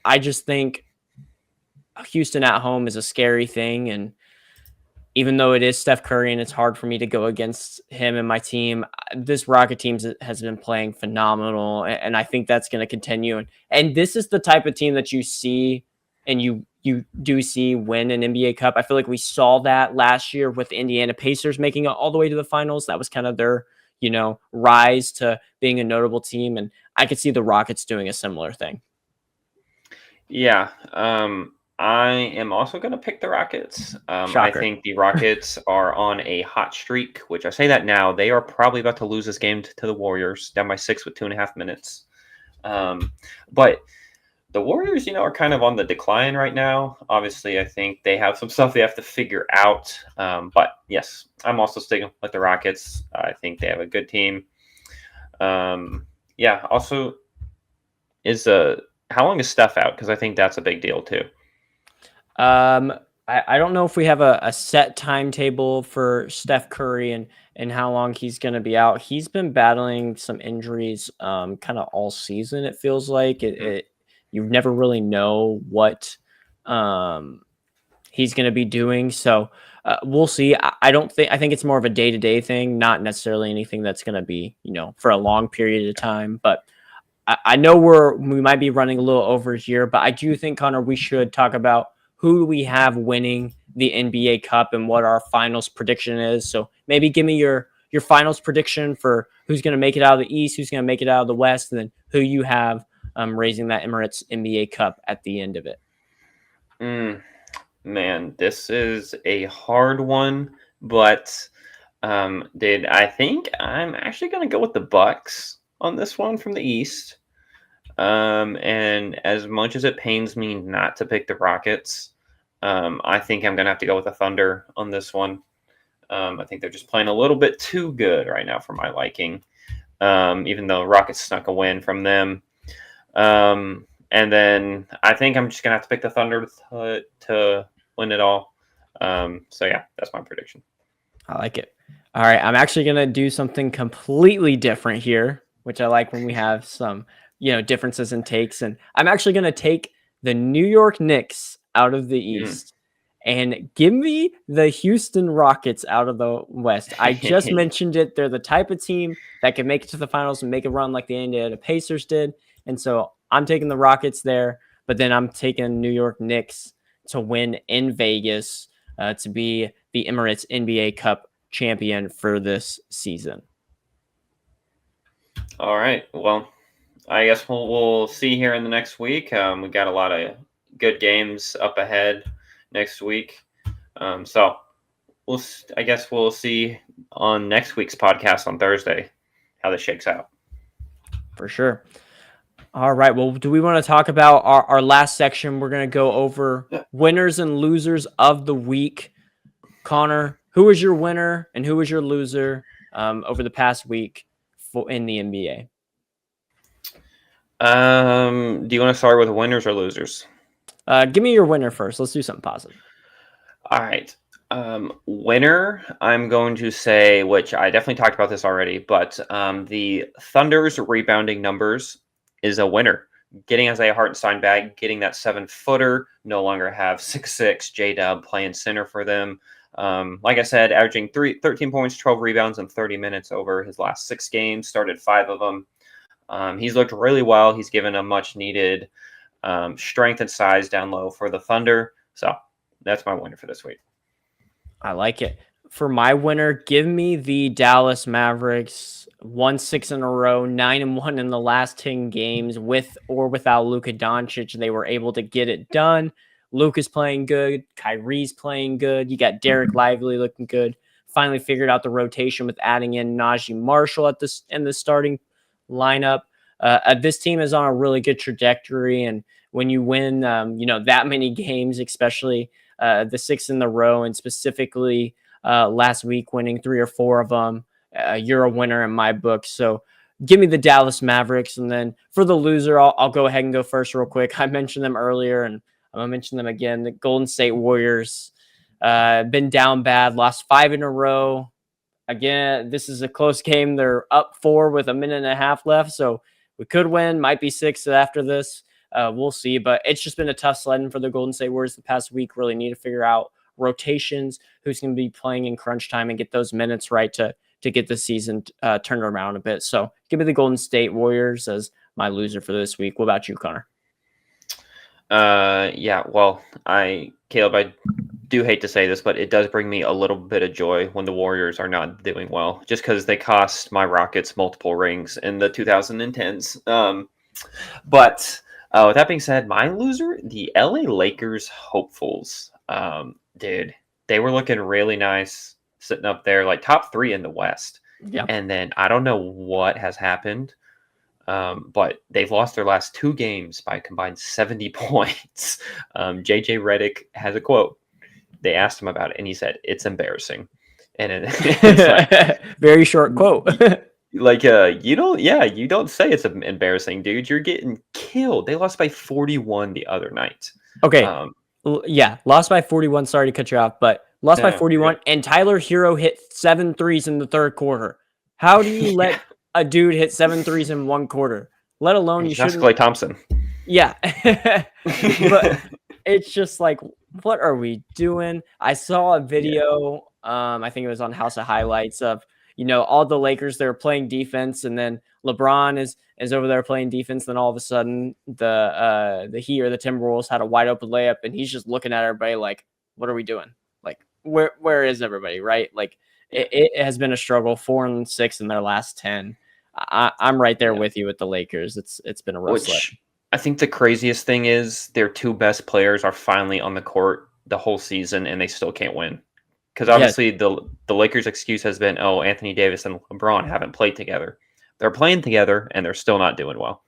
I just think Houston at home is a scary thing. And even though it is Steph Curry and it's hard for me to go against him and my team, this Rocket team has been playing phenomenal. And I think that's going to continue. And this is the type of team that you see and you do see win an NBA Cup. I feel like we saw that last year with the Indiana Pacers making it all the way to the finals. That was kind of their, rise to being a notable team. And I could see the Rockets doing a similar thing. Yeah. I am also going to pick the Rockets. I Shocker. think the Rockets are on a hot streak, which I say that now. They are probably about to lose this game to the Warriors, down by 6 with 2.5 minutes. But the Warriors, are kind of on the decline right now. Obviously, I think they have some stuff they have to figure out. But yes, I'm also sticking with the Rockets. I think they have a good team. Yeah. Also, how long is Steph out? Because I think that's a big deal too. I don't know if we have a set timetable for Steph Curry and how long he's going to be out. He's been battling some injuries kind of all season. It feels like you never really know what he's going to be doing. So we'll see. I think it's more of a day-to-day thing, not necessarily anything that's going to be, for a long period of time. But I know we might be running a little over here, but I do think, Connor, we should talk about who we have winning the NBA Cup and what our finals prediction is. So maybe give me your finals prediction for who's going to make it out of the East, who's going to make it out of the West, and then who you have raising that Emirates NBA Cup at the end of it. Man, this is a hard one, but I think I'm actually going to go with the Bucks on this one from the East. And as much as it pains me not to pick the Rockets, I think I'm going to have to go with the Thunder on this one. I think they're just playing a little bit too good right now for my liking, even though Rockets snuck a win from them. And then I think I'm just going to have to pick the Thunder to win it all. So, yeah, that's my prediction. I like it. All right. I'm actually going to do something completely different here, which I like when we have some, differences in takes. And I'm actually going to take the New York Knicks out of the East and give me the Houston Rockets out of the West. I just mentioned it. They're the type of team that can make it to the finals and make a run like the Indiana Pacers did. And so I'm taking the Rockets there, but then I'm taking New York Knicks to win in Vegas to be the Emirates NBA Cup champion for this season. All right. Well, I guess we'll see here in the next week. We got a lot of good games up ahead next week. So I guess we'll see on next week's podcast on Thursday how this shakes out. For sure. All right. Well, do we want to talk about our last section? We're going to go over winners and losers of the week. Connor, who was your winner and who was your loser over the past week in the NBA? Do you want to start with winners or losers? Give me your winner first. Let's do something positive. All right. Winner, I'm going to say, which I definitely talked about this already, but the Thunder's rebounding numbers is a winner. Getting Isaiah Hartenstein back, getting that 7-footer, no longer have 6'6" J-Dub playing center for them. Like I said, averaging 13 points, 12 rebounds in 30 minutes over his last 6 games, started 5 of them. He's looked really well. He's given a much needed strength and size down low for the Thunder. So that's my winner for this week. I like it. For my winner, give me the Dallas Mavericks. Won 6 in a row, 9-1 in the last 10 games, with or without Luka Doncic. They were able to get it done. Luka's playing good. Kyrie's playing good. You got Derek Lively looking good. Finally figured out the rotation with adding in Najee Marshall at this in the starting lineup. This team is on a really good trajectory, and when you win, that many games, especially the 6 in the row, and specifically last week, winning 3 or 4 of them. You're a winner in my book. So give me the Dallas Mavericks. And then for the loser, I'll go ahead and go first real quick. I mentioned them earlier, and I'm going to mention them again. The Golden State Warriors been down bad, lost 5 in a row. Again, this is a close game. They're up 4 with a minute and a half left. So we could win, might be 6 after this. We'll see. But it's just been a tough sledding for the Golden State Warriors the past week. Really need to figure out rotations, who's going to be playing in crunch time, and get those minutes right to get the season turned around a bit. So give me the Golden State Warriors as my loser for this week. What about you, Connor? Yeah, well, Caleb, I do hate to say this, but it does bring me a little bit of joy when the Warriors are not doing well, just because they cost my Rockets multiple rings in the 2010s. But with that being said, my loser, the LA Lakers hopefuls. Dude, they were looking really nice, sitting up there like top 3 in the West. Yeah. And then I don't know what has happened, but they've lost their last 2 games by a combined 70 points. JJ Redick has a quote. They asked him about it, and he said, "It's embarrassing." And it's like, very short quote. you don't say it's embarrassing, dude. You're getting killed. They lost by 41 the other night. Okay. Lost by 41. Sorry to cut you off, but lost by 41. Right. And Tyler Hero hit 7 threes in the third quarter. How do you let a dude hit 7 threes in one quarter? Let alone you should. Klay Thompson. Yeah, but it's just like, what are we doing? I saw a video. I think it was on House of Highlights of all the Lakers. They're playing defense, and then LeBron is over there playing defense. Then all of a sudden, the Heat or the Timberwolves had a wide open layup, and he's just looking at everybody like, "What are we doing? Like, where is everybody?" Right? Like, it has been a struggle. 4-6 in their last 10. I'm right there with you with the Lakers. It's been a rough sled. I think the craziest thing is their 2 best players are finally on the court the whole season, and they still can't win. Because obviously the Lakers' excuse has been, oh, Anthony Davis and LeBron haven't played together. They're playing together, and they're still not doing well.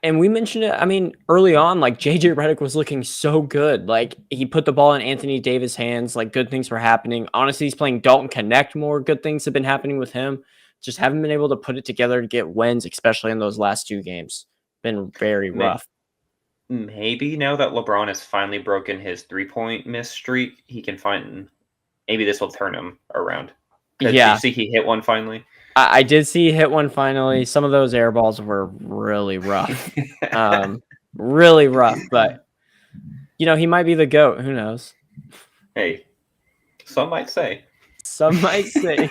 And we mentioned it, I mean, early on, like, JJ Redick was looking so good. Like, he put the ball in Anthony Davis' hands. Like, good things were happening. Honestly, he's playing Dalton Connect more. Good things have been happening with him. Just haven't been able to put it together to get wins, especially in those last 2 games. Been very rough. Maybe now that LeBron has finally broken his 3-point miss streak, he can find. Maybe this will turn him around. Did you see he hit one finally? I did see he hit one finally. Some of those air balls were really rough, really rough. But he might be the GOAT. Who knows? Hey, some might say. Some might say.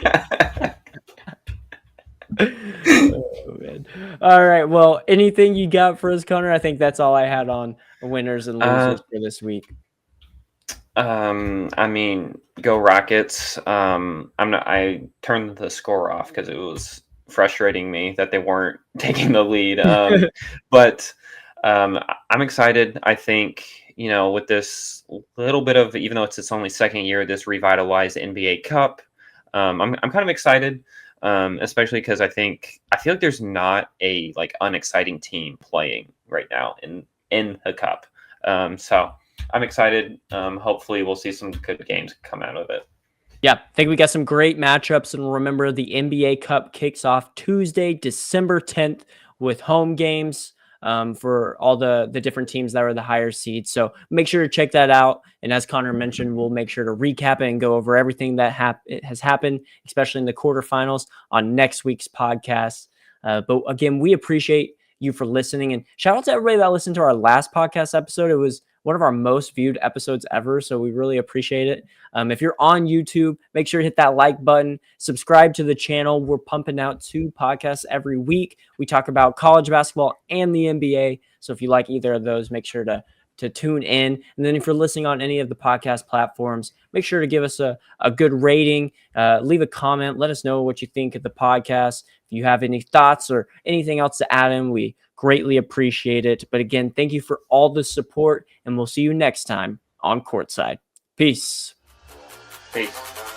Oh, man. All right. Well, anything you got for us, Connor? I think that's all I had on winners and losers for this week. I mean, go Rockets. I turned the score off because it was frustrating me that they weren't taking the lead. But I'm excited. I think with this little bit of, even though it's its only second year, this revitalized NBA Cup. I'm kind of excited. Especially because I feel like there's not a unexciting team playing right now in the cup. So I'm excited. Hopefully we'll see some good games come out of it. Yeah, I think we got some great matchups, and remember the NBA Cup kicks off Tuesday, December 10th with home games for all the different teams that are the higher seeds. So make sure to check that out. And as Connor mentioned, we'll make sure to recap it and go over everything that has happened, especially in the quarterfinals, on next week's podcast. But again, we appreciate you for listening, and shout out to everybody that listened to our last podcast episode. It was one of our most viewed episodes ever, so we really appreciate it. If you're on YouTube, make sure to hit that like button, subscribe to the channel. We're pumping out 2 podcasts every week. We talk about college basketball and the NBA, so if you like either of those, make sure to to tune in. And then if you're listening on any of the podcast platforms, make sure to give us a good rating, leave a comment, let us know what you think of the podcast. If you have any thoughts or anything else to add in, we greatly appreciate it. But again, thank you for all the support, and we'll see you next time on Courtside. Peace. Peace.